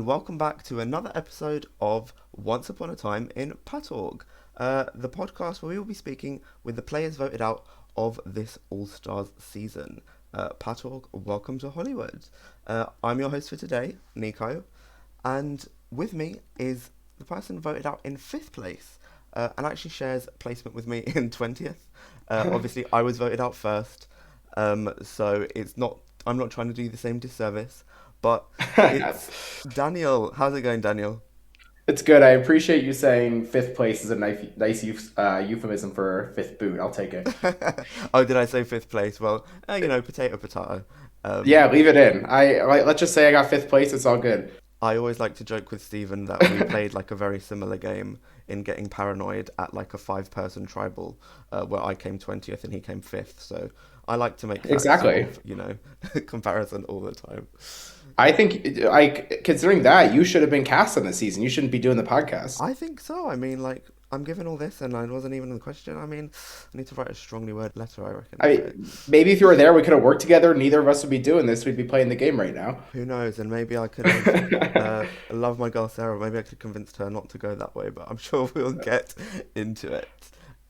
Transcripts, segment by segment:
welcome back to another episode of Once Upon a Time in PatORG, the podcast where we will be speaking with the players voted out of this All-Stars season. PatORG, welcome to Hollywood. I'm your host for today, Nico, and with me is the person voted out in 5th place, and actually shares placement with me in 20th. Obviously, I was voted out first, so I'm not trying to do the same disservice. But it's Daniel. How's it going, Daniel? It's good. I appreciate you saying fifth place is a nice euphemism for fifth boot. I'll take it. Oh, did I say 5th place? Well, potato, potato. Um, Yeah, leave it in. Let's just say I got fifth place. It's all good. I always like to joke with Stephen that we played like a very similar game in getting paranoid at like a 5-person tribal, where I came 20th and he came 5th. So I like to make that sort Exactly. of, comparison all the time. I think, like, considering that, you should have been cast on this season. You shouldn't be doing the podcast. I think so. I mean, like, I'm given all this and I wasn't even in the question. I mean, I need to write a strongly worded letter, I reckon. So, Maybe if you were there, we could have worked together. Neither of us would be doing this. We'd be playing the game right now. who knows? And maybe I could have loved my girl Sarah. Maybe I could have convinced her not to go that way, but I'm sure we'll get into it.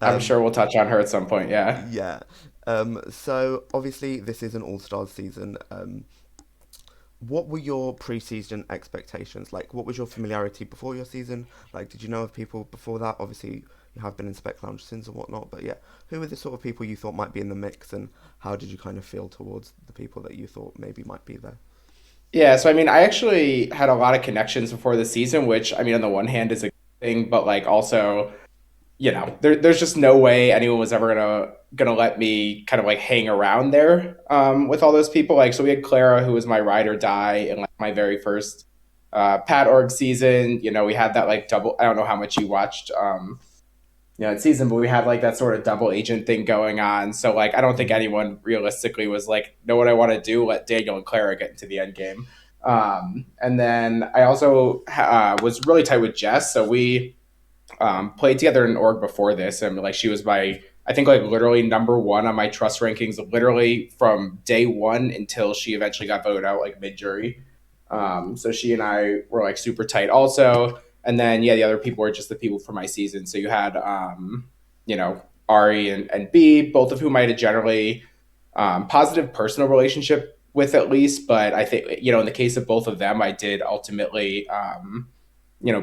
I'm Um, sure we'll touch on her at some point. Yeah. yeah. So, obviously, this is an all stars season. What were your preseason expectations? Like, what was your familiarity before your season? Like, did you know of people before that? Obviously, you have been in Spec Lounge since and whatnot, but yeah, who were the sort of people you thought might be in the mix, and how did you kind of feel towards the people that you thought maybe might be there? Yeah, so I mean, I actually had a lot of connections before the season, which I mean, on the one hand is a good thing, but like also, there's just no way anyone was ever gonna let me kind of like hang around there with all those people. Like, so we had Clara, who was my ride or die in like my very first PatORG season. We had that like double. I don't know how much you watched, season, but we had like that sort of double agent thing going on. So like, I don't think Mm. anyone realistically was like, know what I want to do. Let Daniel and Clara get into the end game. And then I also was really tight with Jess, so we played together in org before this, and like she was my, I think like literally number one on my trust rankings, literally from day one until she eventually got voted out like mid jury. So she and I were like super tight also, and then yeah, the other people were just the people for my season. So you had you know Ari and B, both of whom I had a generally positive personal relationship with at least, but I think in the case of both of them, I did ultimately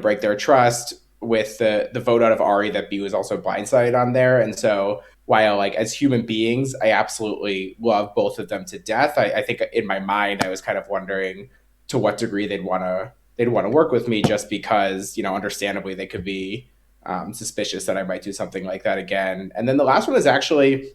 break their trust with the vote out of Ari that B was also blindsided on there. And so while like as human beings, I absolutely love both of them to death. I think in my mind I was kind of wondering to what degree they'd want to work with me, just because understandably they could be suspicious that I might do something like that again. And then the last one is actually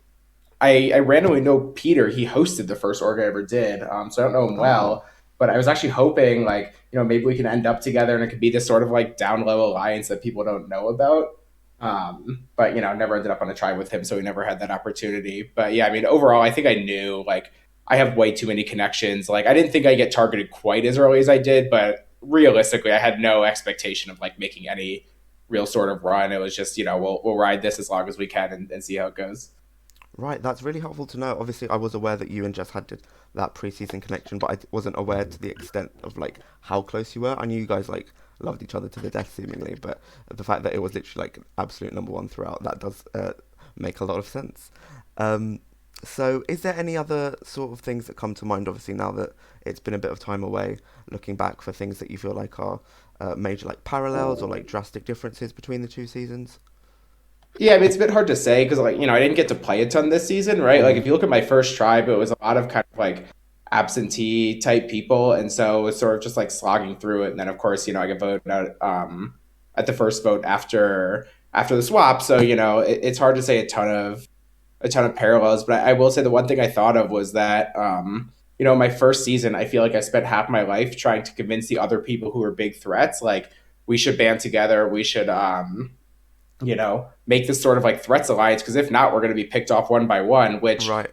I randomly know Peter. He hosted the first org I ever did, so I don't know him Oh, well. But I was actually hoping, like, maybe we can end up together, and it could be this sort of like down level alliance that people don't know about. But never ended up on a tribe with him, so we never had that opportunity. But yeah, I mean, overall, I think I knew like I have way too many connections. Like, I didn't think I get targeted quite as early as I did, but realistically, I had no expectation of like making any real sort of run. It was just we'll ride this as long as we can and see how it goes. right. That's really helpful to know. Obviously, I was aware that you and Jess that preseason connection, but I wasn't aware to the extent of like how close you were. I knew you guys like loved each other to the death, seemingly, but the fact that it was literally like absolute number one throughout, that does make a lot of sense. Um, so, is there any other sort of things that come to mind? Obviously, now that it's been a bit of time away, looking back for things that you feel like are major like parallels or like drastic differences between the two seasons. Yeah, I mean, it's a bit hard to say because, like, I didn't get to play a ton this season, right? Like, Mm, if you look at my first tribe, it was a lot of kind of like absentee type people, and so it's sort of just like slogging through it. And then, of course, I get voted out at the first vote after the swap. So it's hard to say a ton of parallels. But I will say the one thing I thought of was that my first season, I feel like I spent half my life trying to convince the other people who were big threats, like we should band together, we should make this sort of like threats alliance, because if not, we're going to be picked off one by one, which right.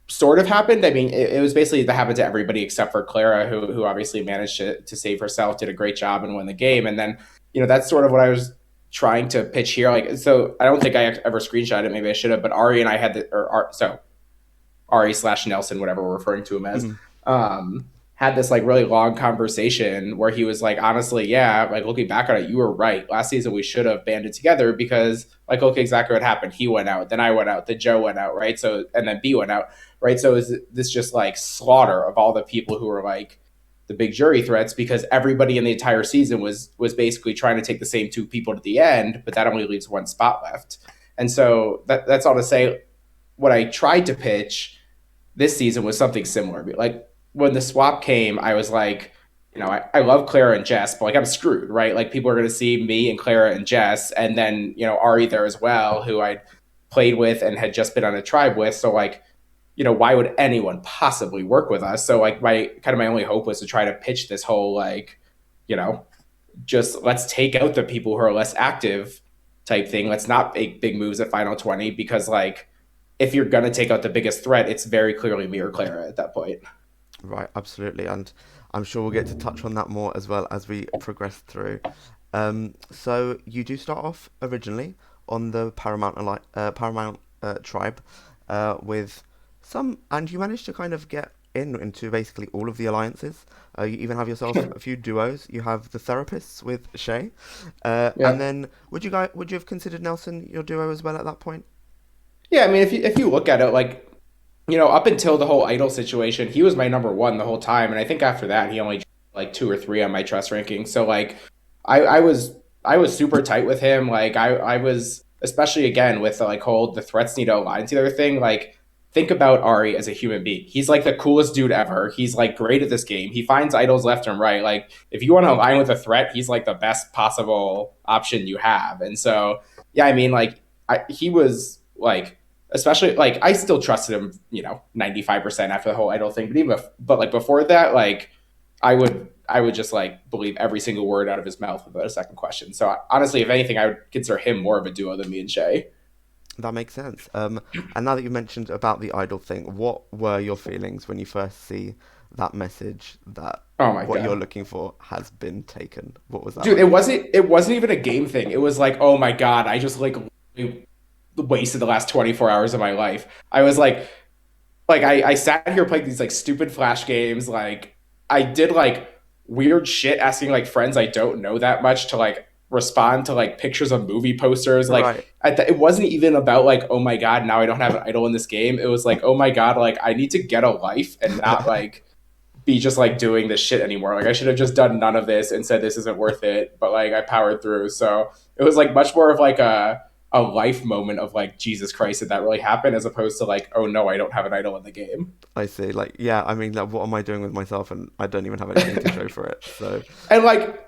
sort of happened. I mean, it was basically that happened to everybody except for Clara, who obviously managed to save herself, did a great job, and win the game. And then, that's sort of what I was trying to pitch here. Like, so I don't think I ever screenshot it. Maybe I should have. But Ari and I had so Ari slash Nelson, whatever we're referring to him as. Mm, Um, had this like really long conversation where he was like, honestly, yeah, like looking back on it, you were right. Last season we should have banded together because like look exactly what happened. He went out, then I went out, then Joe went out, right? So and then B went out, right? So is this just like slaughter of all the people who were like the big jury threats because everybody in the entire season was basically trying to take the same two people to the end, but that only leaves one spot left. And so that's all to say. What I tried to pitch this season was something similar. Like when the swap came, I was like, I love Clara and Jess, but like I'm screwed, right? Like people are going to see me and Clara and Jess, and then Ari there as well, who I played with and had just been on a tribe with. So like, why would anyone possibly work with us? So like my only hope was to try to pitch this whole like, just let's take out the people who are less active type thing. Let's not make big moves at Final 20 because like if you're gonna take out the biggest threat, it's very clearly me or Clara at that point. Right, absolutely, and I'm sure we'll get to touch on that more as well as we progress through. So you do start off originally on the Paramount tribe with some, and you managed to kind of get into basically all of the alliances. You even have yourself a few duos. You have the therapists with Shay, and then would you have considered Nelson your duo as well at that point? Yeah, I mean, if you look at it, like up until the whole idol situation, he was my number one the whole time, and I think after that he only like two or three on my trust ranking. So like, I was super tight with him. Like I was especially again with the threats need to align together thing. Like think about Ari as a human being. He's like the coolest dude ever. He's like great at this game. He finds idols left and right. Like if you want to align with a threat, he's like the best possible option you have. And so yeah, I mean like he was like especially like I still trusted him, 95% after the whole idol thing. But like before that, like I would just like believe every single word out of his mouth without a second question. So honestly, if anything, I would consider him more of a duo than me and Shay. That makes sense. And now that you mentioned about the idol thing, what were your feelings when you first see that message that Oh my what god, you're looking for has been taken? What was that dude! like? It wasn't even a game thing. It was like, oh my god, I just like wasted the last 24 hours of my life. I was like I sat here playing these like stupid flash games. Like I did like weird shit asking like friends I don't know that much to like respond to like pictures of movie posters. Like Right. it wasn't even about like, oh my god, now I don't have an idol in this game. It was like, oh my god, like I need to get a life and not like be just like doing this shit anymore. Like I should have just done none of this and said this isn't worth it. But like I powered through. So it was like much more of like a life moment of like Jesus Christ, did that really happen? As opposed to like, oh no, I don't have an idol in the game. I see. Like, yeah, I mean, like, what am I doing with myself? And I don't even have anything to show for it. So, And like,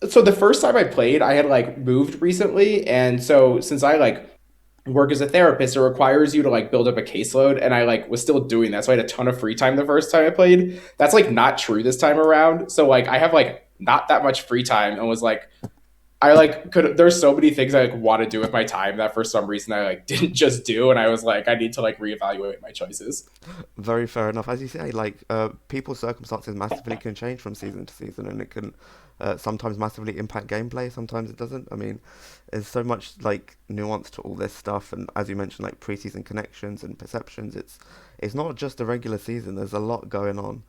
so the first time I played, I had like moved recently, and so since I like work as a therapist, it requires you to like build up a caseload, and I like was still doing that, so I had a ton of free time the first time I played. That's like not true this time around. So like I have like not that much free time, and was like I like could there's so many things I like want to do with my time that for some reason I like didn't just do, and I was like I need to like reevaluate my choices. very fair enough. As you say, like, people's circumstances massively can change from season to season, and it can sometimes massively impact gameplay. Sometimes it doesn't. I mean, there's so much like nuance to all this stuff, and as you mentioned, like preseason connections and perceptions. It's not just a regular season. There's a lot going on.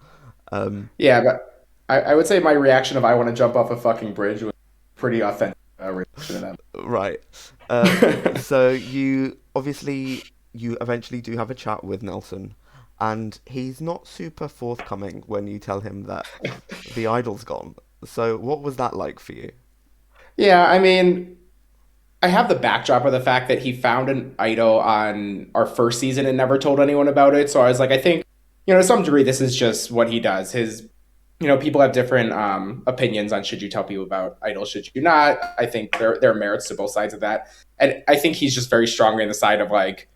Um, Yeah, but I would say my reaction of I want to jump off a fucking bridge was pretty authentic reaction to right. that. So you eventually do have a chat with Nelson, and he's not super forthcoming when you tell him that the idol's gone. So what was that like for you? Yeah, I mean, I have the backdrop of the fact that he found an idol on our first season and never told anyone about it. So I was like, I think, to some degree, this is just what he does. People have different opinions on should you tell people about idols, should you not. I think there are merits to both sides of that. And I think he's just very strongly on the side of like,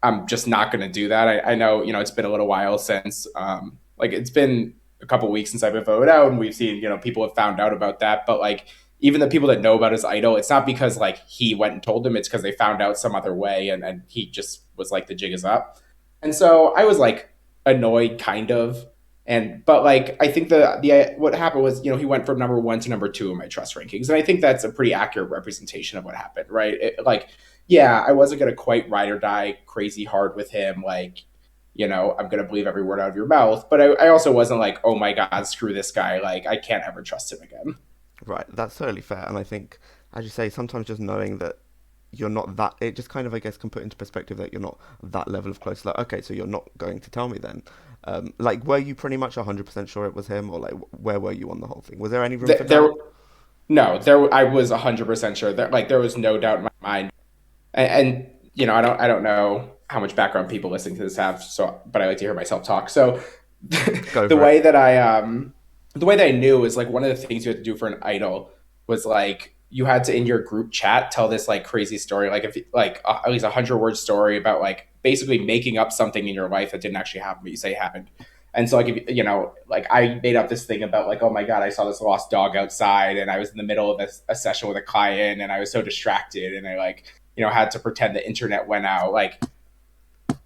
I'm just not going to do that. I know, it's been a little while since, like, it's been a couple weeks since I've been voted out, and we've seen, people have found out about that. But like, even the people that know about his idol, it's not because like he went and told them, it's because they found out some other way, and he just was like, the jig is up. And so I was like annoyed, kind of. But like, I think the what happened was, he went from number one to number two in my trust rankings. And I think that's a pretty accurate representation of what happened, right? Like, yeah, I wasn't going to quite ride or die crazy hard with him. Like, I'm going to believe every word out of your mouth. But I also wasn't like, oh my God, screw this guy. Like, I can't ever trust him again. Right, that's totally fair. And I think, as you say, sometimes just knowing that you're not that, it just kind of, I guess, can put into perspective that you're not that level of close. Like, okay, so you're not going to tell me then. Like, were you pretty much 100% sure it was him, or like, where were you on the whole thing? Was there any room for There, doubt? no, there, I was 100% sure that like there was no doubt in my mind. And I don't know how much background people listening to this have, so but I like to hear myself talk. So Go the for it. way that I knew is like one of the things you had to do for an idol was like you had to in your group chat tell this like crazy story, like if like at least 100-word story about like basically making up something in your life that didn't actually happen but you say happened. And so like if like I made up this thing about like, oh my God, I saw this lost dog outside and I was in the middle of a session with a client and I was so distracted and I like had to pretend the internet went out. Like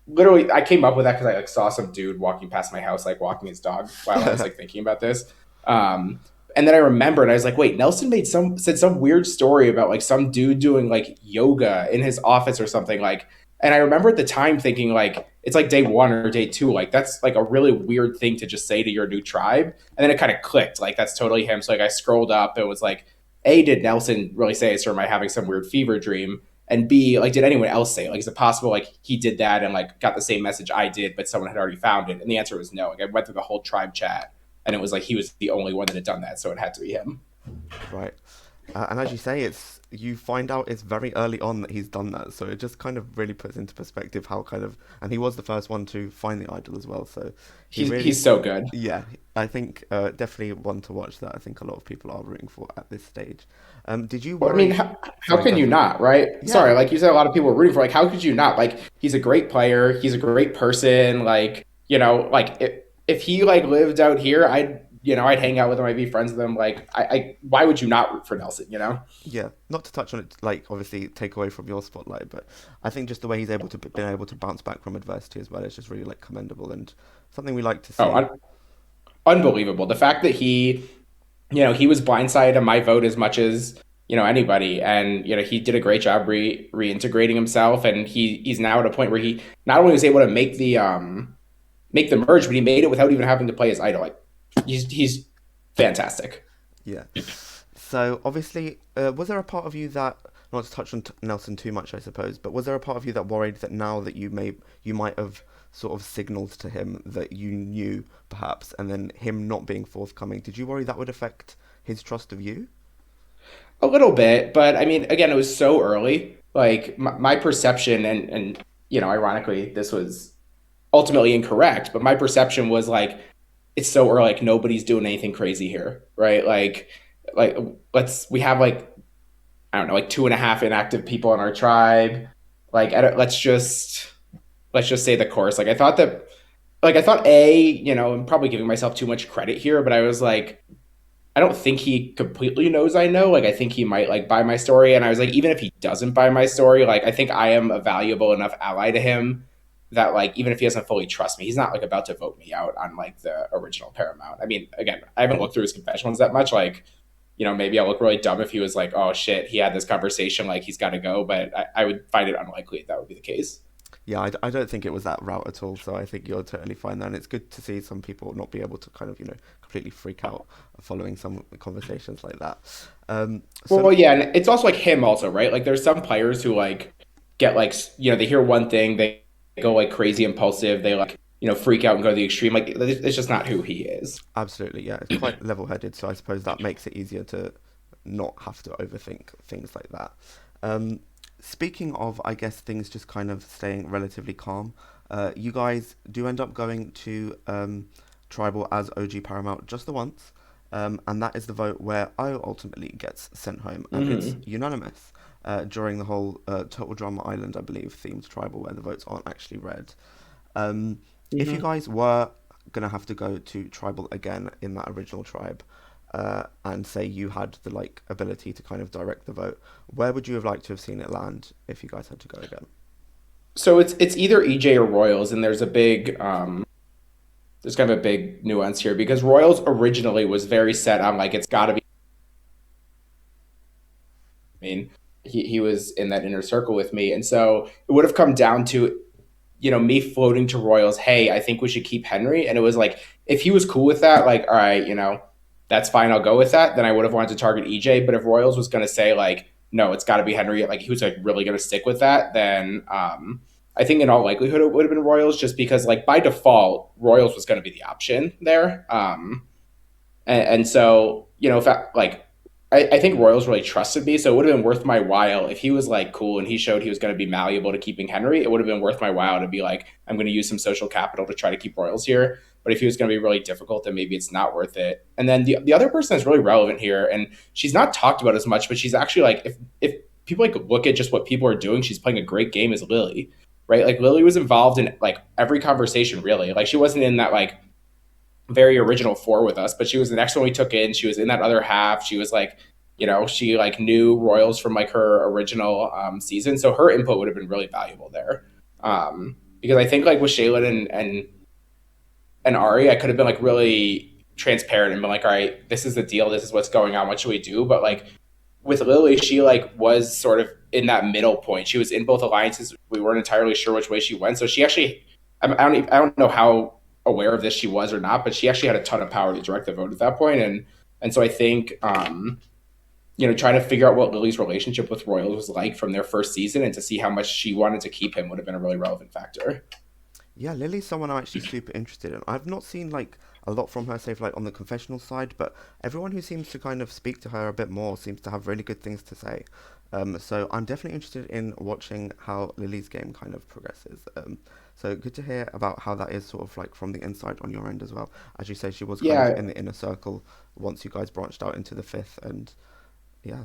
literally, I came up with that because I like saw some dude walking past my house, like walking his dog while I was like thinking about this. Um, and then I remembered, I was like, wait, Nelson said some weird story about like some dude doing like yoga in his office or something like. And I remember at the time thinking like it's like day one or day two, like that's like a really weird thing to just say to your new tribe. And then it kind of clicked, like that's totally him. So like I scrolled up, it was like, A, did Nelson really say this, or am I having some weird fever dream? And B, like, did anyone else say it? Like, is it possible like he did that and like got the same message I did, but someone had already found it? And the answer was no. Like, I went through the whole tribe chat, and it was like he was the only one that had done that, so it had to be him. Right. And as you say, you find out it's very early on that he's done that, so it just kind of really puts into perspective how kind of, and he was the first one to find the idol as well, so he He's really, so good. yeah, I think definitely one to watch that. I think a lot of people are rooting for at this stage. Did you Well, I mean, worry? how Sorry, can go you for it. not, right? Yeah, Sorry, like you said, a lot of people were rooting for. Like, how could you not? Like, he's a great player. He's a great person. Like, like if he like lived out here, I'd hang out with him. I'd be friends with him. Like, why would you not root for Nelson? yeah. Not to touch on it, like obviously take away from your spotlight, but I think just the way he's able to been able to bounce back from adversity as well is just really like commendable and something we like to Oh, see. unbelievable. The fact that he was blindsided to my vote as much as anybody, and he did a great job reintegrating himself, and he's now at a point where he not only was able to make the merge, but he made it without even having to play his idol. Like he's fantastic. Yeah. So obviously, was there a part of you that, not to touch on Nelson too much, I suppose, but was there a part of you that worried that now that you might have sort of signalled to him that you knew perhaps, and then him not being forthcoming, did you worry that would affect his trust of you? A little bit, but I mean, again, it was so early. Like my perception, and ironically, this was ultimately incorrect, but my perception was like it's so early, like nobody's doing anything crazy here, right? Like we have like I don't know, like 2.5 inactive people in our tribe. Like let's just say the course. Like I thought I'm probably giving myself too much credit here, but I was like, I don't think he completely knows I know. Like I think he might like buy my story. And I was like, even if he doesn't buy my story, like I think I am a valuable enough ally to him that like even if he doesn't fully trust me, he's not like about to vote me out on like the original Paramount. I mean, again, I haven't looked through his confessions that much. Like, maybe I'll look really dumb if he was like, oh shit, he had this conversation, like he's got to go. But I would find it unlikely that would be the case. Yeah, I don't think it was that route at all. So I think you're totally fine there, and it's good to see some people not be able to kind of completely freak out following some conversations like that. Well, So yeah, and it's also like him also, right? Like there's some players who like get like they hear one thing, they go like crazy impulsive, they like freak out and go to the extreme. Like it's just not who he is. absolutely, yeah, it's quite level-headed. So I suppose that makes it easier to not have to overthink things like that. Um, Speaking of, I guess things just kind of staying relatively calm. You guys do end up going to tribal as OG Paramount just the once, and that is the vote where I ultimately gets sent home, and it's Hmm. unanimous during the whole Total Drama Island, I believe, themed tribal where the votes aren't actually read. Um, if you Hmm. guys were gonna have to go to tribal again in that original tribe, and say you had the like ability to kind of direct the vote, where would you have liked to have seen it land if you guys had to go again? So it's either EJ or Royals, and there's kind of a big nuance here because Royals originally was very set on like it's got to be. I mean, he was in that inner circle with me, and so it would have come down to me floating to Royals, hey, I think we should keep Henry. And it was like, if he was cool with that, like, all right, that's fine, I'll go with that. Then I would have wanted to target EJ. But if Royals was going to say, like, no, it's got to be Henry, like, he was like really going to stick with that, then I think in all likelihood it would have been Royals, just because, like, by default, Royals was going to be the option there. And so, if I think Royals really trusted me, so it would have been worth my while if he was like cool and he showed he was going to be malleable to keeping Henry. It would have been worth my while to be like, I'm going to use some social capital to try to keep Royals here. But if he was going to be really difficult, then maybe it's not worth it. And then the other person that's really relevant here, and she's not talked about as much, but she's actually like, if people like look at just what people are doing, she's playing a great game, is Lily, right? Like, Lily was involved in like every conversation, really. Like, she wasn't in that like very original four with us, but she was the next one we took in. She was in that other half. She was like, she like knew Royals from like her original season, so her input would have been really valuable there. Because I think like with Shaylin and Ari, I could have been like really transparent and been like, all right, this is the deal, this is what's going on, what should we do? But like with Lily, she like was sort of in that middle point. She was in both alliances. We weren't entirely sure which way she went, so she actually, I don't know how aware of this she was or not, but she actually had a ton of power to direct the vote at that point. And so I think trying to figure out what Lily's relationship with Royals was like from their first season and to see how much she wanted to keep him would have been a really relevant factor. Yeah, Lily's someone I'm actually super interested in. I've not seen like a lot from her, save like on the confessional side, but everyone who seems to kind of speak to her a bit more seems to have really good things to say. So I'm definitely interested in watching how Lily's game kind of progresses. So good to hear about how that is sort of like from the inside on your end as well. As you say, she was kind of in the inner circle once you guys branched out into the fifth, and yeah.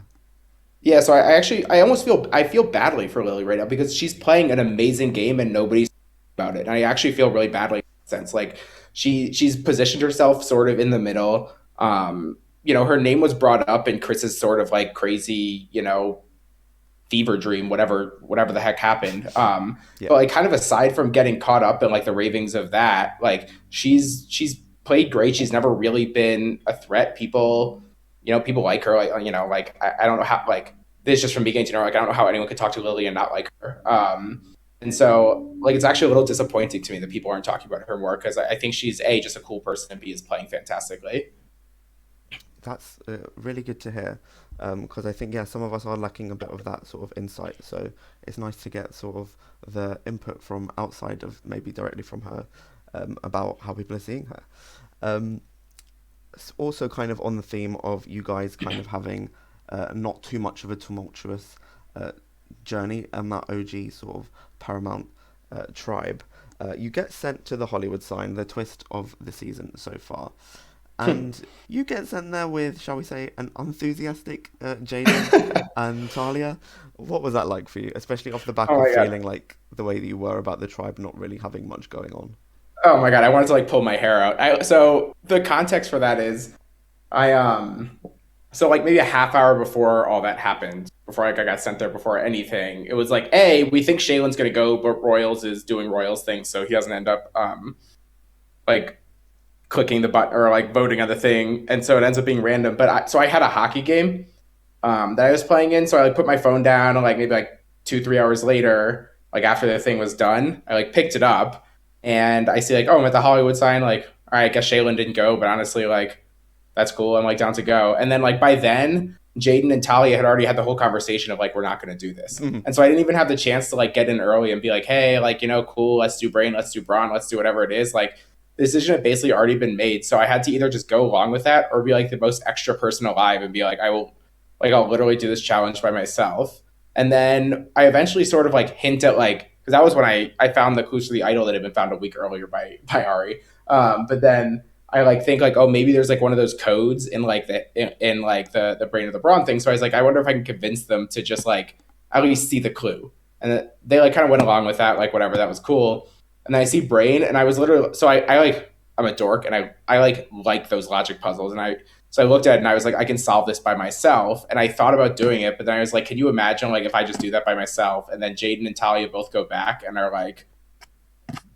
Yeah, so I almost feel badly for Lily right now because she's playing an amazing game and nobody's about it. And I actually feel really badly in that sense. Like she's positioned herself sort of in the middle. Her name was brought up in Chris's sort of like crazy, fever dream, whatever the heck happened. Yeah. But like kind of aside from getting caught up in like the ravings of that, like she's played great. She's never really been a threat. People like her. Like, I don't know how, like, this just from beginning to know, like, I don't know how anyone could talk to Lily and not like her. And so like it's actually a little disappointing to me that people aren't talking about her more, because I think she's just a cool person, and B, is playing fantastically. That's really good to hear, because I think, yeah, some of us are lacking a bit of that sort of insight. So it's nice to get sort of the input from outside of maybe directly from her, about how people are seeing her. It's also kind of on the theme of you guys kind of having not too much of a tumultuous journey and that OG sort of Paramount tribe. You get sent to the Hollywood sign, the twist of the season so far. And you get sent there with, shall we say, an enthusiastic Jayden and Talia. What was that like for you, especially off the back of feeling like the way that you were about the tribe not really having much going on? Oh my God, I wanted to like pull my hair out. So the context for that is so like maybe a half hour before all that happened, before like I got sent there, before anything, it was like, hey, we think Shaylin's gonna go, but Royals is doing Royals things, so he doesn't end up like clicking the button or like voting on the thing, and so it ends up being random. But I had a hockey game that I was playing in, so I like put my phone down, and like maybe like 2-3 hours later, like after the thing was done, I like picked it up, and I see like, oh, I'm at the Hollywood sign, like, all right, I guess Shaylin didn't go, but honestly, like, that's cool, I'm like down to go. And then like by then, Jayden and Talia had already had the whole conversation of like, we're not going to do this. And so I didn't even have the chance to like get in early and be like, hey, like, cool, let's do Brain, let's do Braun, let's do whatever it is. Like, the decision had basically already been made. So I had to either just go along with that or be like the most extra person alive and be like, I'll literally do this challenge by myself. And then I eventually sort of like hint at like, because that was when I found the clues to the idol that had been found a week earlier by Ari. But then I like think like, oh, maybe there's like one of those codes in like in like the Brain of the Brawn thing. So I was like, I wonder if I can convince them to just like at least see the clue. And they like kind of went along with that, like whatever, that was cool. And then I see Brain, and I was literally, so I like, I'm a dork, and I like those logic puzzles, and so I looked at it and I was like, I can solve this by myself. And I thought about doing it, but then I was like, can you imagine like if I just do that by myself, and then Jayden and Talia both go back and are like,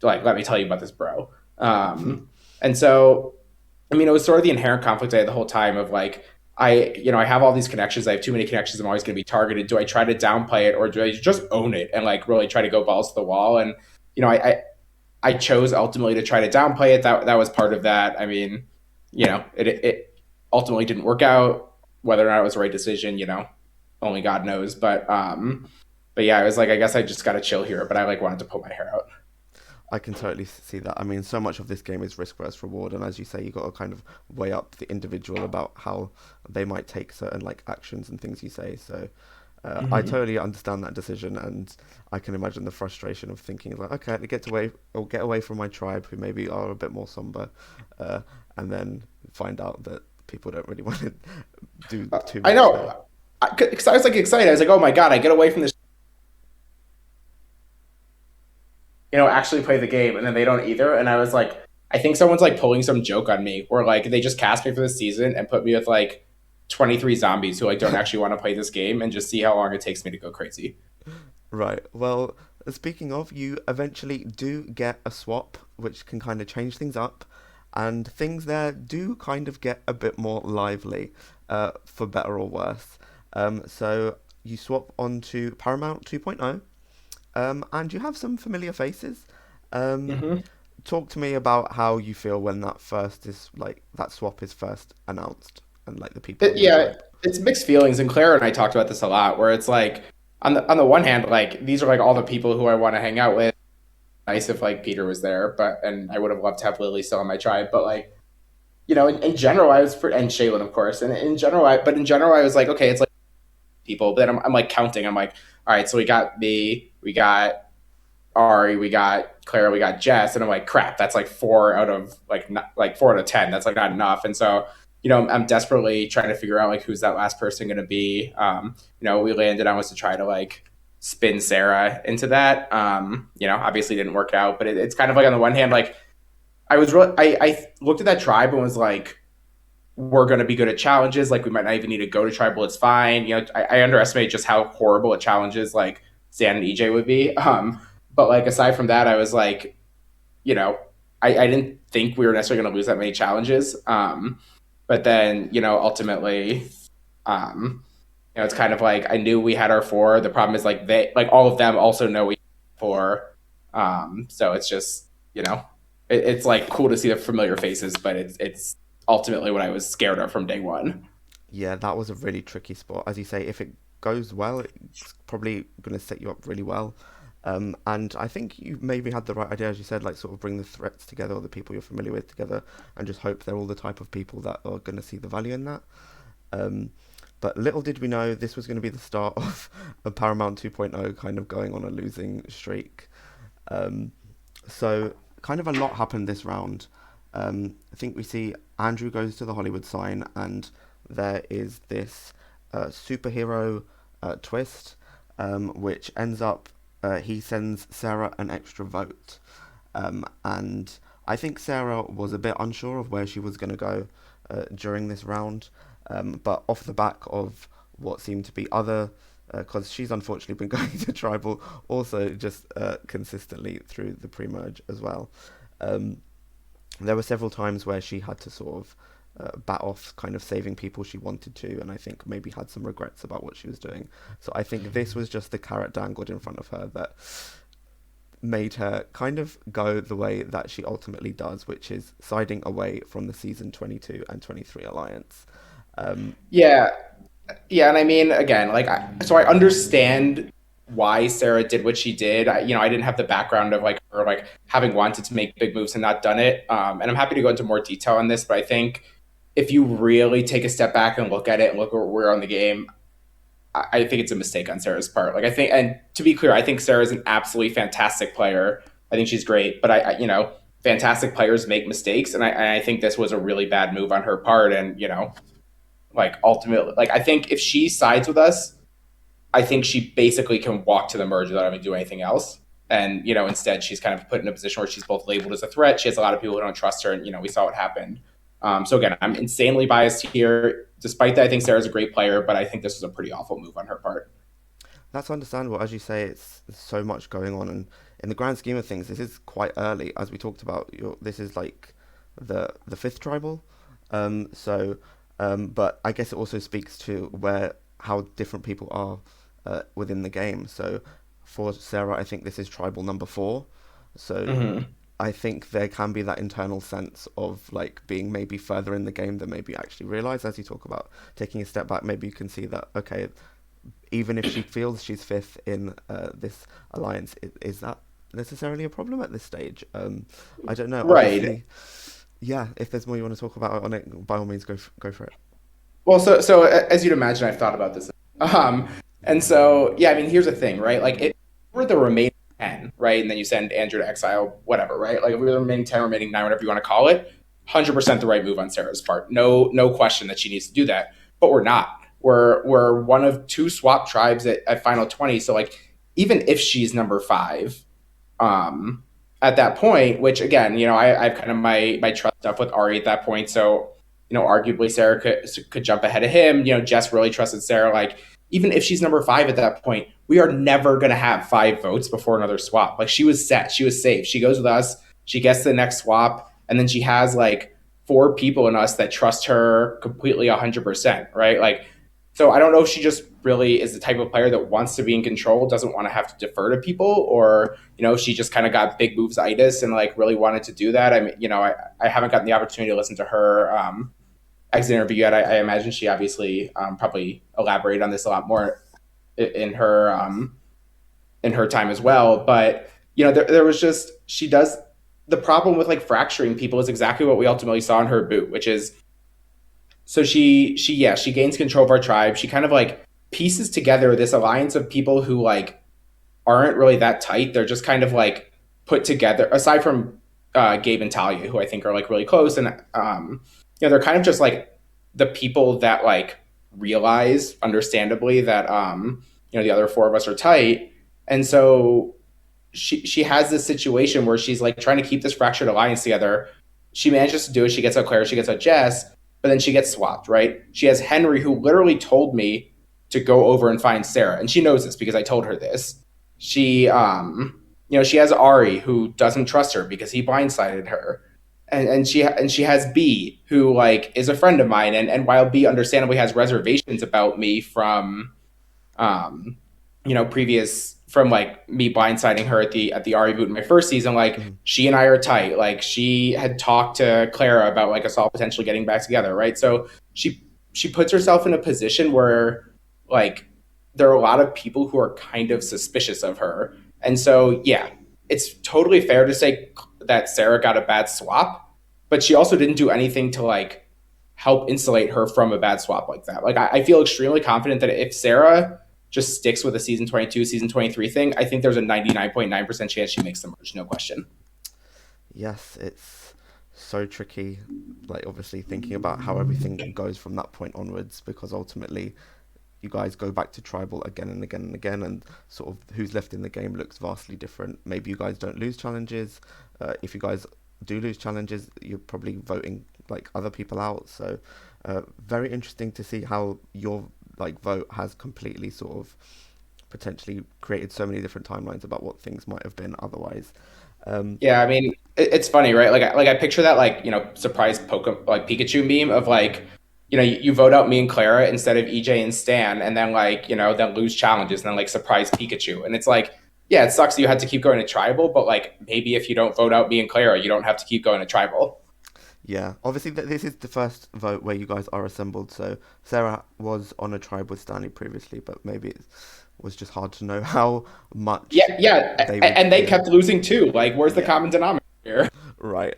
let me tell you about this, bro. And so, I mean, it was sort of the inherent conflict I had the whole time of like, I have all these connections. I have too many connections. I'm always going to be targeted. Do I try to downplay it, or do I just own it and like really try to go balls to the wall? And I chose ultimately to try to downplay it. That was part of that. I mean, it ultimately didn't work out. Whether or not it was the right decision, only God knows. But yeah, I was like, I guess I just got to chill here. But I like wanted to pull my hair out. I can totally see that. I mean, so much of this game is risk versus reward, and as you say, you got to kind of weigh up the individual about how they might take certain like actions and things you say. So I Mm-hmm. totally understand that decision, and I can imagine the frustration of thinking like, okay, get away from my tribe, who maybe are a bit more somber, uh, and then find out that people don't really want to do too I much there. know, because I was like excited. I was like, oh my god, I get away from this. Actually play the game, and then they don't either. And I was like, I think someone's like pulling some joke on me, or like they just cast me for the season and put me with like 23 zombies who like don't actually want to play this game and just see how long it takes me to go crazy. Right. Well, speaking of, you eventually do get a swap, which can kind of change things up, and things there do kind of get a bit more lively, for better or worse. So you swap onto Paramount 2.0, and you have some familiar faces. Um, Mm-hmm. Talk to me about how you feel when that swap is first announced, and like the people on your Yeah, tribe. it's mixed feelings, and Claire and I talked about this a lot. Where it's like, on the one hand, like these are like all the people who I want to hang out with. Nice if like Peter was there, but and I would have loved to have Lily still on my tribe. But like, in general, and Shaylin, of course, and in general, I was like, okay, it's like people. But then I'm like counting. I'm like, all right, so we got me, we got Ari, we got Clara, we got Jess, and I'm like, crap, that's like four out of like not, like 4 out of 10. That's like not enough. And so, I'm desperately trying to figure out like who's that last person going to be. We landed on was to try to like spin Sarah into that. Obviously didn't work out, but it's kind of like on the one hand, like I looked at that tribe and was like, we're going to be good at challenges. Like we might not even need to go to tribal. It's fine. I underestimated just how horrible at challenges like Stan and EJ would be. But like aside from that, I was like, you know, I didn't think we were necessarily going to lose that many challenges. But then, ultimately, it's kind of like I knew we had our four. The problem is like all of them also know we have four. So it's just, it's like cool to see the familiar faces, but it's ultimately what I was scared of from day one. Yeah, that was a really tricky spot. As you say, if it goes well, it's probably going to set you up really well. And I think you maybe had the right idea, as you said, like sort of bring the threats together or the people you're familiar with together and just hope they're all the type of people that are going to see the value in that. Um, but little did we know this was going to be the start of a Paramount 2.0 kind of going on a losing streak. Um, so kind of a lot happened this round. I think we see Andrew goes to the Hollywood sign, and there is this superhero twist, which ends up he sends Sarah an extra vote, and I think Sarah was a bit unsure of where she was going to go during this round, but off the back of what seemed to be other because she's unfortunately been going to tribal also just consistently through the pre-merge as well. Um, there were several times where she had to sort of bat off kind of saving people she wanted to, and I think maybe had some regrets about what she was doing. So I think this was just the carrot dangled in front of her that made her kind of go the way that she ultimately does, which is siding away from the season 22 and 23 alliance. Um, Yeah, yeah, and I mean, again, like, so I understand why Sarah did what she did. I didn't have the background of like her like having wanted to make big moves and not done it. And I'm happy to go into more detail on this, but I think if you really take a step back and look at it and look where we're on the game, I think it's a mistake on Sarah's part. Like I think, and to be clear, I think Sarah's an absolutely fantastic player. I think she's great, but fantastic players make mistakes, and I think this was a really bad move on her part. And like ultimately, like I think if she sides with us, I think she basically can walk to the merge without having to do anything else. And instead, she's kind of put in a position where she's both labeled as a threat. She has a lot of people who don't trust her, and we saw what happened. So again, I'm insanely biased here. Despite that, I think Sarah's a great player, but I think this was a pretty awful move on her part. that's understandable. As you say, there's so much going on, and in the grand scheme of things, this is quite early. As we talked about, this is like the fifth tribal. So, but I guess it also speaks to where how different people are within the game. So, for Sarah, I think this is tribal number 4. So Mm-hmm. I think there can be that internal sense of like being maybe further in the game than maybe you actually realize. As you talk about taking a step back, maybe you can see that, okay, even if she feels she's fifth in this alliance, is that necessarily a problem at this stage? I don't know. Right. Obviously, yeah. If there's more you want to talk about on it, by all means, go for it. Well, so as you'd imagine, I've thought about this. Um, and so yeah, I mean, here's the thing, right? Like, it we're the remaining 10, right? And then you send Andrew to exile, whatever, right? Like, if we were the remaining 10, remaining 9, whatever you want to call it, 100% the right move on Sarah's part. No question that she needs to do that. But we're not. We're one of two swap tribes at final 20. So like, even if she's number 5, um, at that point, which again, I've kind of my trust up with Ari at that point. So, arguably Sarah could jump ahead of him. Jess really trusted Sarah. Like, even if she's number 5 at that point, we are never going to have 5 votes before another swap. Like, she was set, she was safe. She goes with us, she gets the next swap, and then she has like 4 people in us that trust her completely 100%, right? Like, so I don't know if she just really is the type of player that wants to be in control, doesn't want to have to defer to people, or she just kind of got big moves itis and like really wanted to do that. I mean, I haven't gotten the opportunity to listen to her exit interview yet. I imagine she obviously probably elaborated on this a lot more in her time as well. But there was just she does the problem with like fracturing people is exactly what we ultimately saw in her boot, which is so she gains control of our tribe. She kind of like pieces together this alliance of people who like aren't really that tight. They're just kind of like put together, aside from Gabe and Talia, who I think are like really close, and they're kind of just like the people that like realize, understandably, that the other 4 of us are tight, and so she has this situation where she's like trying to keep this fractured alliance together. She manages to do it. She gets out Claire, she gets out Jess, but then she gets swapped, right? She has Henry, who literally told me to go over and find Sarah, and she knows this because I told her this. She has Ari, who doesn't trust her because he blindsided her, and she has B, who like is a friend of mine, and while B understandably has reservations about me from um, previous from like me blindsiding her at the Ari boot in my first season, like Mm-hmm. she and I are tight. Like, she had talked to Clara about like us all potentially getting back together, right? So she puts herself in a position where like there are a lot of people who are kind of suspicious of her. And so yeah, it's totally fair to say that Sarah got a bad swap, but she also didn't do anything to like help insulate her from a bad swap like that. Like, I feel extremely confident that if Sarah just sticks with the season 22, season 23 thing, I think there's a 99.9% chance she makes the merge, no question. Yes, it's so tricky. Like, obviously thinking about how everything goes from that point onwards, because ultimately you guys go back to tribal again and again and again, and sort of who's left in the game looks vastly different. Maybe you guys don't lose challenges. If you guys do lose challenges, you're probably voting like other people out. So very interesting to see how your like vote has completely sort of potentially created so many different timelines about what things might have been otherwise. Um, Yeah, I mean, it's funny, right? Like I picture that like surprise like Pikachu meme of like you vote out me and Clara instead of EJ and Stan, and then like then lose challenges, and then like surprise Pikachu, and it's like, yeah, it sucks that you had to keep going to tribal, but like maybe if you don't vote out me and Clara, you don't have to keep going to tribal. Yeah, obviously this is the first vote where you guys are assembled. So Sarah was on a tribe with Stanley previously, but maybe it was just hard to know how Yeah, much yeah, they would. and they Yeah, kept losing too. Like, where's the yeah, common denominator here? right.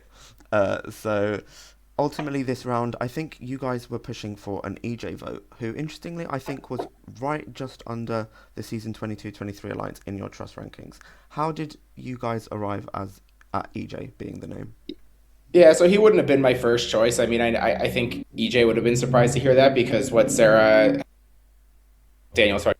So ultimately, this round, I think you guys were pushing for an EJ vote, who interestingly I think was right just under the season 22-23 alliance in your trust rankings. How did you guys arrive as at EJ being the name? Yeah, so he wouldn't have been my first choice. I mean, I think EJ would have been surprised to hear that because what Sarah Daniels right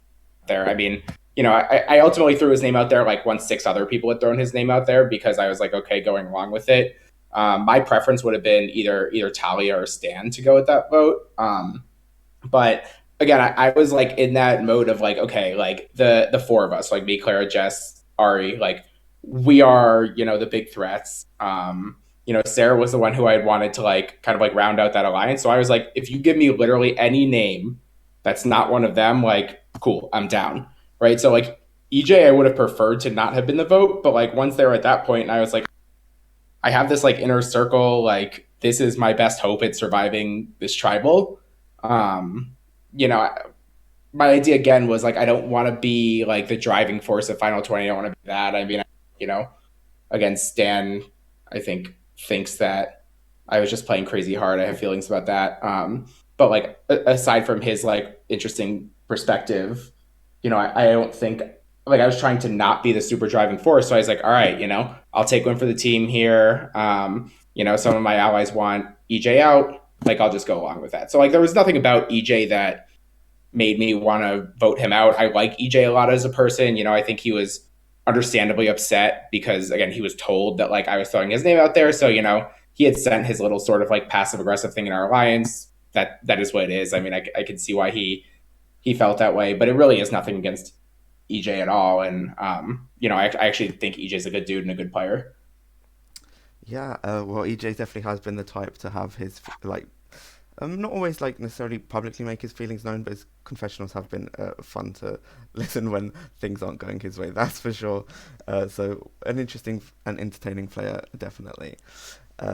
there. I mean, I ultimately threw his name out there like once 6 other people had thrown his name out there because I was like, okay, going along with it. My preference would have been either Talia or Stan to go with that vote. But again, I was like in that mode of like, okay, like the 4 of us, like me, Clara, Jess, Ari, like we are, the big threats. Sarah was the one who I had wanted to like kind of like round out that alliance. So I was like, if you give me literally any name that's not one of them, like cool, I'm down. Right. So like EJ, I would have preferred to not have been the vote, but like once they were at that point, and I was like, I have this like inner circle, like this is my best hope at surviving this tribal. Um, you know, my idea again was like I don't want to be like the driving force of Final 20. I don't want to be that. I mean, you know, again, Stan, I think thinks that I was just playing crazy hard. I have feelings about that. But like aside from his like interesting perspective, I don't think like I was trying to not be the super driving force. So I was like, all right, I'll take one for the team here. Some of my allies want EJ out. Like I'll just go along with that. So like there was nothing about EJ that made me want to vote him out. I like EJ a lot as a person. I think he was understandably upset because again, he was told that like I was throwing his name out there. So, he had sent his little sort of like passive aggressive thing in our alliance. That is what it is. I mean, I can see why he felt that way, but it really is nothing against EJ at all. And I actually think EJ is a good dude and a good player. Yeah, well, EJ definitely has been the type to have his like not always like necessarily publicly make his feelings known, but his confessionals have been fun to listen when things aren't going his way. That's for sure. So an interesting and entertaining player, definitely.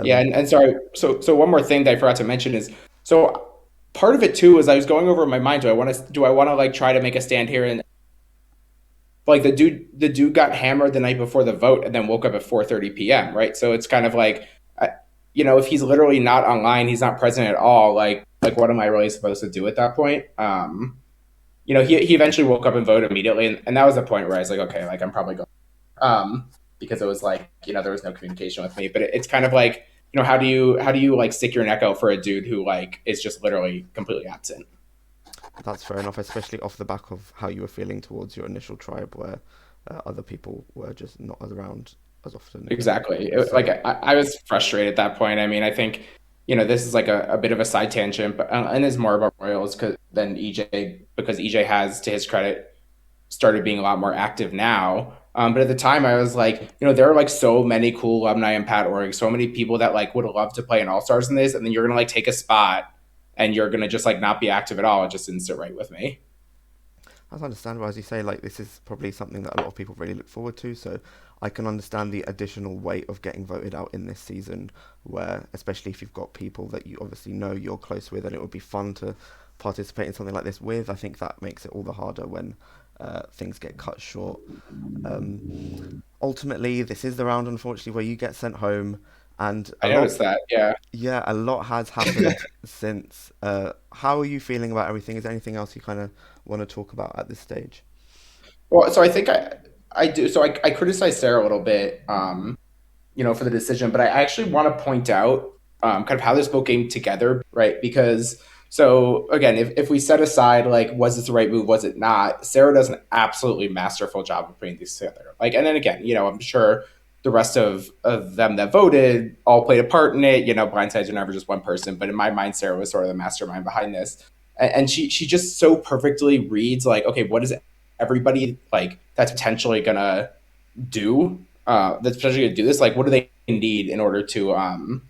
Yeah, and sorry. So one more thing that I forgot to mention is so part of it too is I was going over in my mind. Do I want to like try to make a stand here and like the dude got hammered the night before the vote and then woke up at 4:30 p.m. Right. So it's kind of like, if he's literally not online, he's not present at all. Like what am I really supposed to do at that point? He eventually woke up and voted immediately, and that was the point where I was like, okay, like I'm probably going, because it was like there was no communication with me. But it's kind of like how do you like stick your neck out for a dude who like is just literally completely absent? That's fair enough, especially off the back of how you were feeling towards your initial tribe, where other people were just not around as often. Exactly. So Like I was frustrated at that point. I mean, I think this is like a bit of a side tangent, but and it's more about Royals than EJ because EJ has, to his credit, started being a lot more active now. But at the time, I was like, there are like so many cool alumni in PatORG, so many people that like would love to play in All Stars in this, and then you're gonna like take a spot, and you're gonna just like not be active at all. It just didn't sit right with me. that's understandable, as you say. Like this is probably something that a lot of people really look forward to. So I can understand the additional weight of getting voted out in this season, where especially if you've got people that you obviously know you're close with, and it would be fun to participate in something like this with. I think that makes it all the harder when things get cut short. Ultimately, this is the round, unfortunately, where you get sent home, and I noticed that. Yeah. yeah, a lot has happened since. How are you feeling about everything? Is there anything else you kind of want to talk about at this stage? Well, so I think I do. So I criticized Sarah a little bit, for the decision, but I actually want to point out kind of how this boat came together, right? Because so again, if we set aside like was this the right move, was it not? Sarah does an absolutely masterful job of putting these together. Like, and then again, I'm sure the rest of them that voted all played a part in it. Blindsides are never just one person, but in my mind, Sarah was sort of the mastermind behind this, and she just so perfectly reads like, okay, what is everybody like that's potentially gonna do that's potentially going to do this, like what do they need in order to kind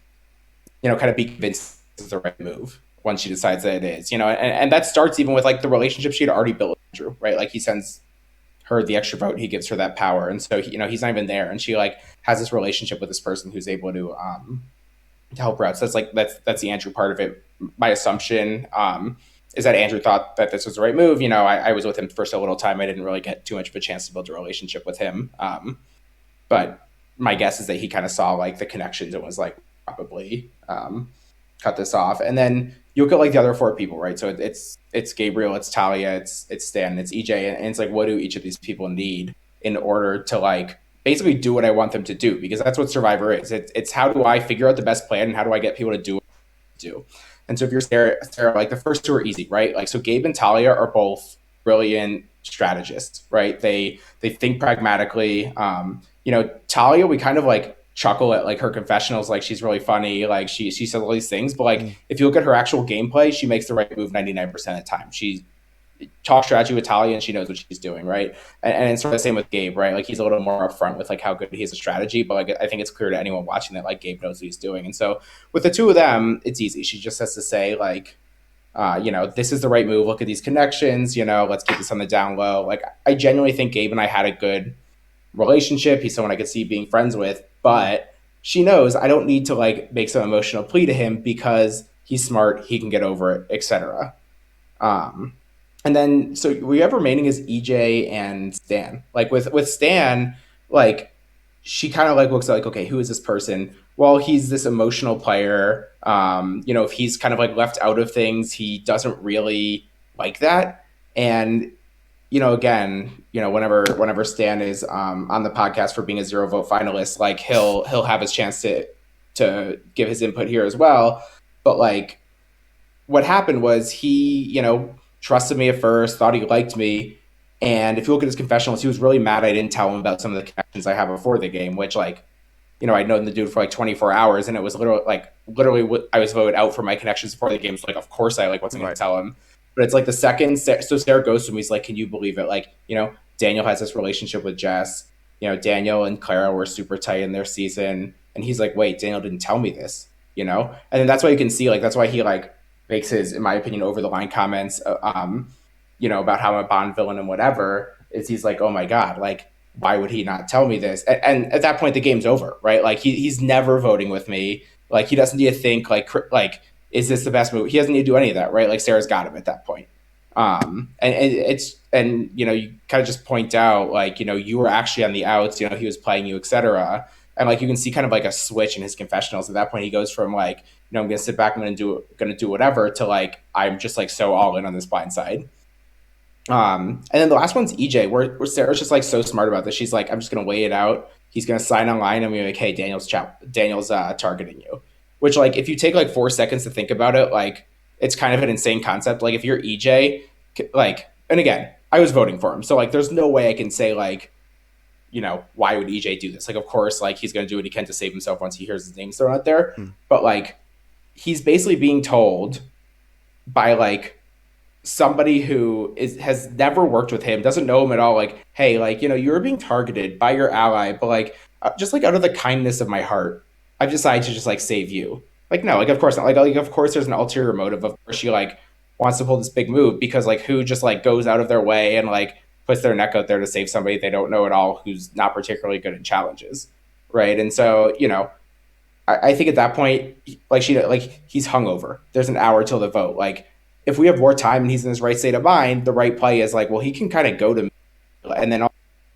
of be convinced it's the right move once she decides that it is, and that starts even with like the relationship she had already built with Andrew, right? Like he sends her the extra vote, he gives her that power, and so he's not even there, and she like has this relationship with this person who's able to help her out. So that's the Andrew part of it. My assumption is that Andrew thought that this was the right move. I was with him for so little time, I didn't really get too much of a chance to build a relationship with him. But my guess is that he kind of saw like the connections and was like probably cut this off. And then you look at like the other four people, right? So it's Gabriel, it's Talia, it's Stan, it's EJ, and it's like what do each of these people need in order to like basically do what I want them to do, because that's what Survivor is. It's how do I figure out the best plan and how do I get people to do what I do. And so if you're Sarah, like the first two are easy, right? Like so Gabe and Talia are both brilliant strategists, right? They think pragmatically. Talia, we kind of like chuckle at like her confessionals, like she's really funny, like she says all these things, but like Mm. if you look at her actual gameplay, she makes the right move 99% of the time. She talks strategy with Talia and she knows what she's doing, right? And it's sort of the same with Gabe, right? Like he's a little more upfront with like how good he is at strategy, but like I think it's clear to anyone watching that like Gabe knows what he's doing. And so with the two of them, it's easy. She just has to say like this is the right move. Look at these connections. Let's keep this on the down low. Like, I genuinely think Gabe and I had a good relationship. He's someone I could see being friends with, but she knows I don't need to like make some emotional plea to him because he's smart, he can get over it, etc. And then so we have remaining is EJ and Stan. Like with Stan, like she kind of like looks like, okay, who is this person? Well, he's this emotional player. If he's kind of like left out of things, he doesn't really like that. And again, whenever Stan is on the podcast for being a 0 vote finalist, like he'll have his chance to give his input here as well. But like what happened was he, trusted me at first, thought he liked me. And if you look at his confessionals, he was really mad I didn't tell him about some of the connections I have before the game, which like, I'd known the dude for like 24 hours and it was literally I was voted out for my connections before the game. So like, of course I like wasn't going to tell him. But it's like the second, so Sarah goes to him, he's like, can you believe it? Like, Daniel has this relationship with Jess. Daniel and Clara were super tight in their season. And he's like, wait, Daniel didn't tell me this, And then that's why you can see, like, that's why he like makes his, in my opinion, over the line comments, about how I'm a Bond villain and whatever, is he's like, oh my God, like, why would he not tell me this? And at that point, the game's over, right? Like he's never voting with me. Like he doesn't need to think like, is this the best move? He doesn't need to do any of that, right? Like Sarah's got him at that point. And you kind of just point out like, you were actually on the outs, he was playing you, etc. And like, you can see kind of like a switch in his confessionals. At that point, he goes from like, I'm going to sit back, I'm going to do whatever, to like, I'm just like so all in on this blind side. And then the last one's EJ, where Sarah's just like so smart about this. She's like, I'm just going to wait it out. He's going to sign online. I'm going to be like, hey, Daniel's targeting you. Which like, if you take like 4 seconds to think about it, like it's kind of an insane concept. Like if you're EJ, like, and again, I was voting for him. So like, there's no way I can say like, why would EJ do this? Like, of course, like he's going to do what he can to save himself once he hears his name thrown out there. But like, he's basically being told by like somebody who has never worked with him, doesn't know him at all, like, hey, like, you're being targeted by your ally, but like, just like out of the kindness of my heart, I've decided to just like save you. Like, no, like, of course not. Like, of course there's an ulterior motive. Of course she like wants to pull this big move because like who just like goes out of their way and like puts their neck out there to save somebody they don't know at all, who's not particularly good at challenges. Right. And so, I think at that point, like he's hungover. There's an hour till the vote. Like, if we have more time and he's in his right state of mind, the right play is like, well, he can kind of go to me and then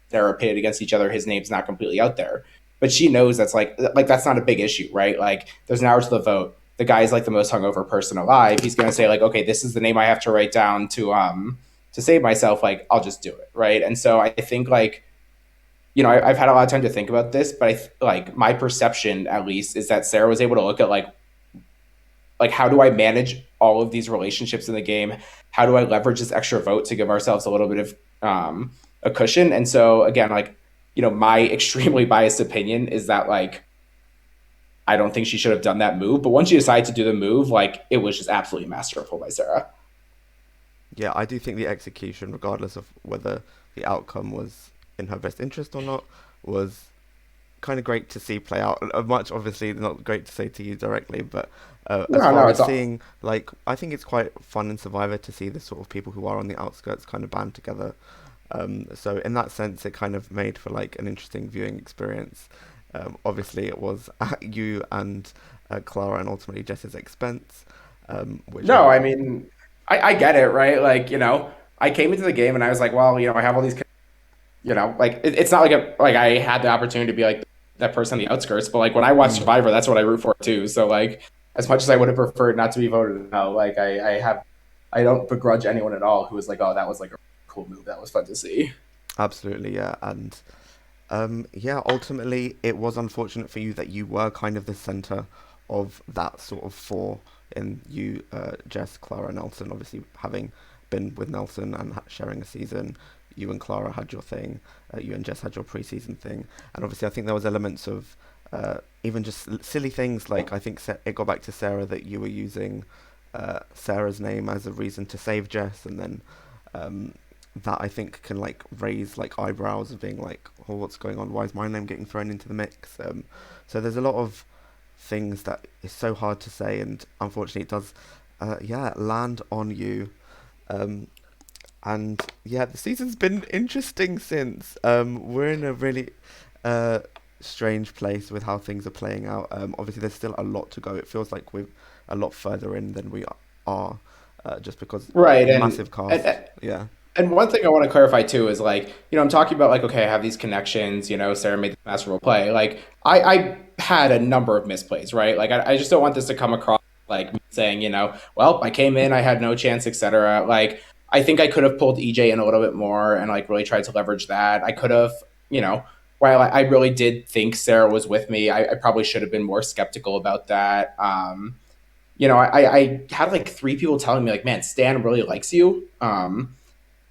they're pitted against each other. His name's not completely out there, but she knows that's like that's not a big issue, right? Like, there's an hour to the vote. The guy's like the most hungover person alive. He's gonna say like, okay, this is the name I have to write down to save myself. Like, I'll just do it, right? And so I think like, I've had a lot of time to think about this, but like my perception at least is that Sarah was able to look at like how do I manage all of these relationships in the game? How do I leverage this extra vote to give ourselves a little bit of a cushion? And so again, like, my extremely biased opinion is that like, I don't think she should have done that move, but once she decided to do the move, like it was just absolutely masterful by Sarah. Yeah, I do think the execution, regardless of whether the outcome was in her best interest or not, was kind of great to see play out. Much obviously not great to say to you directly, but as far as seeing, like, I think it's quite fun in Survivor to see the sort of people who are on the outskirts kind of band together. So in that sense, it kind of made for like an interesting viewing experience. Obviously, it was at you and Clara and ultimately Jess's expense. I mean, I get it, right? Like, I came into the game and I was like, well, I have all these, like it's not like I had the opportunity to be like that person on the outskirts, but like when I watch Survivor, that's what I root for too. So like, as much as I would have preferred not to be voted out, like I don't begrudge anyone at all who was like, oh, that was like a cool move. That was fun to see. Absolutely, yeah. And ultimately it was unfortunate for you that you were kind of the center of that sort of four in you, Jess, Clara, Nelson. Obviously, having been with Nelson and sharing a season, you and Clara had your thing, you and Jess had your preseason thing, and obviously I think there was elements of even just silly things like I think it got back to Sarah that you were using Sarah's name as a reason to save Jess, and then that I think can like raise like eyebrows of being like, oh, what's going on? Why is my name getting thrown into the mix? So there's a lot of things that is so hard to say, and unfortunately it does yeah, land on you. Um, and yeah, the season's been interesting since. We're in a really uh, strange place with how things are playing out. Obviously, there's still a lot to go. It feels like we're a lot further in than we are, just because Right. massive And cast. Yeah. And one thing I want to clarify too is like, I'm talking about like, okay, I have these connections, Sarah made the masterful play. Like, I had a number of misplays, right? Like, I just don't want this to come across like me saying, well, I came in, I had no chance, etc. Like, I think I could have pulled EJ in a little bit more and like really tried to leverage that. I could have, you know, while I really did think Sarah was with me, I probably should have been more skeptical about that. I had like three people telling me like, man, Stan really likes you.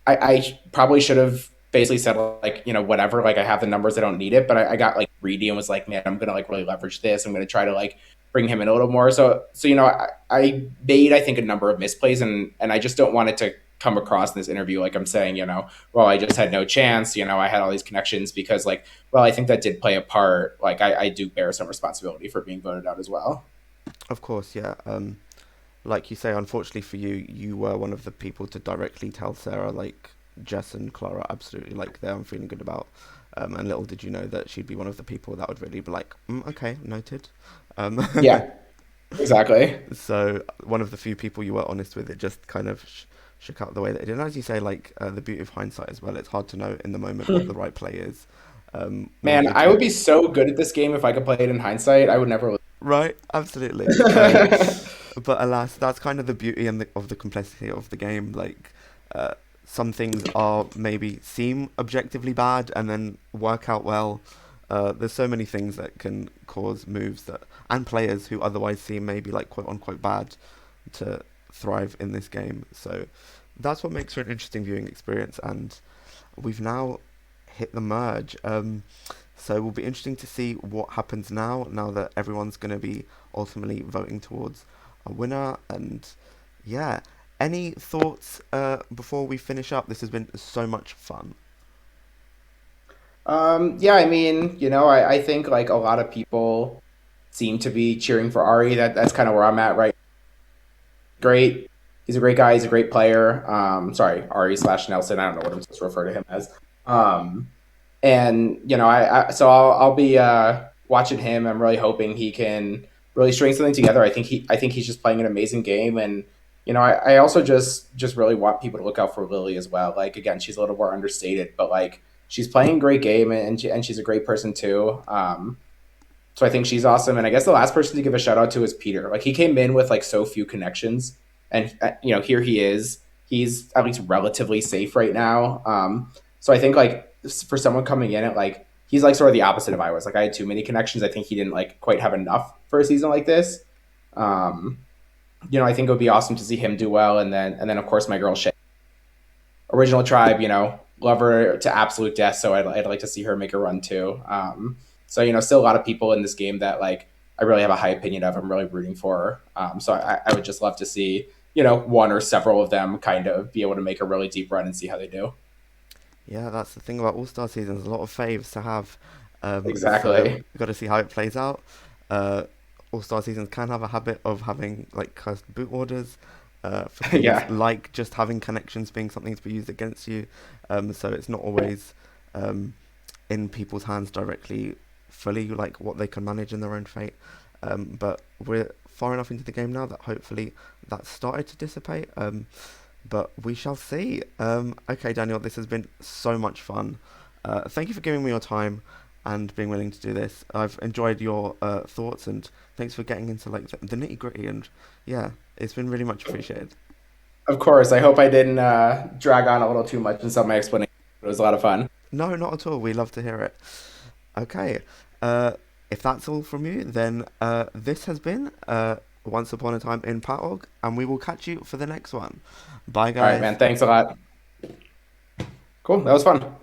I probably should have basically said like, whatever, like I have the numbers, I don't need it, but I got like greedy and was like, man, I'm gonna like really leverage this. I'm gonna try to like bring him in a little more. So I made, I think, a number of misplays, and I just don't want it to come across in this interview like I'm saying, well, I just had no chance. I had all these connections because like, well, I think that did play a part. Like I do bear some responsibility for being voted out as well. Of course, yeah. Like you say, unfortunately for you, you were one of the people to directly tell Sarah, like Jess and Clara, absolutely, like there, I'm feeling good about. And little did you know that she'd be one of the people that would really be like, okay, noted. Um, Yeah, exactly. so one of the few people you were honest with, it just kind of shook out the way that it did. And as you say, like the beauty of hindsight as well, it's hard to know in the moment what the right play is. When Man, you're I would doing be so good at this game if I could play it in hindsight. I would never. right, absolutely. But alas, that's kind of the beauty and of the complexity of the game. Like, some things are maybe seem objectively bad and then work out well. There's so many things that can cause moves that and players who otherwise seem maybe like quote unquote bad to thrive in this game. So that's what makes for an interesting viewing experience. And we've now hit the merge. So it will be interesting to see what happens now. Now that everyone's going to be ultimately voting towards a winner. And yeah, any thoughts before we finish up? This has been so much fun. Yeah, I mean, I think like a lot of people seem to be cheering for Ari. That's kind of where I'm at, right? Great. He's a great guy. He's a great player. Sorry, Ari slash Nelson. I don't know what I'm supposed to refer to him as. Um, and so I'll be watching him. I'm really hoping he can really string something together. I think he's just playing an amazing game, and I also just really want people to look out for Lily as well. Like again, she's a little more understated, but like she's playing a great game, and she's a great person too. So I think she's awesome. And I guess the last person to give a shout out to is Peter. Like he came in with like so few connections, and here he is. He's at least relatively safe right now. So I think like for someone coming in at like he's like sort of the opposite of I was. Like I had too many connections. I think he didn't like quite have enough for a season like this. Um, I think it would be awesome to see him do well, and then of course my girl Shay, original tribe. Love her to absolute death. So I'd like to see her make a run too. So still a lot of people in this game that like I really have a high opinion of. I'm really rooting for. So I would just love to see one or several of them kind of be able to make a really deep run and see how they do. Yeah, that's the thing about All Star seasons. A lot of faves to have. So Exactly. we've got to see how it plays out. Uh, All Star seasons can have a habit of having like cursed boot orders. For things Yeah. like just having connections being something to be used against you. So it's not always um, in people's hands directly, fully like what they can manage in their own fate. But we're far enough into the game now that hopefully that's started to dissipate. But we shall see. Okay, Daniel, this has been so much fun. Thank you for giving me your time and being willing to do this. I've enjoyed your thoughts and thanks for getting into like the nitty gritty and yeah, it's been really much appreciated. Of course. I hope I didn't drag on a little too much in some of my explanation. It was a lot of fun. No, not at all. We love to hear it. Okay, uh, if that's all from you, then this has been Once Upon a Time in PatORG, and we will catch you for the next one. Bye, All right, guys. man. Thanks a lot. Cool. That was fun.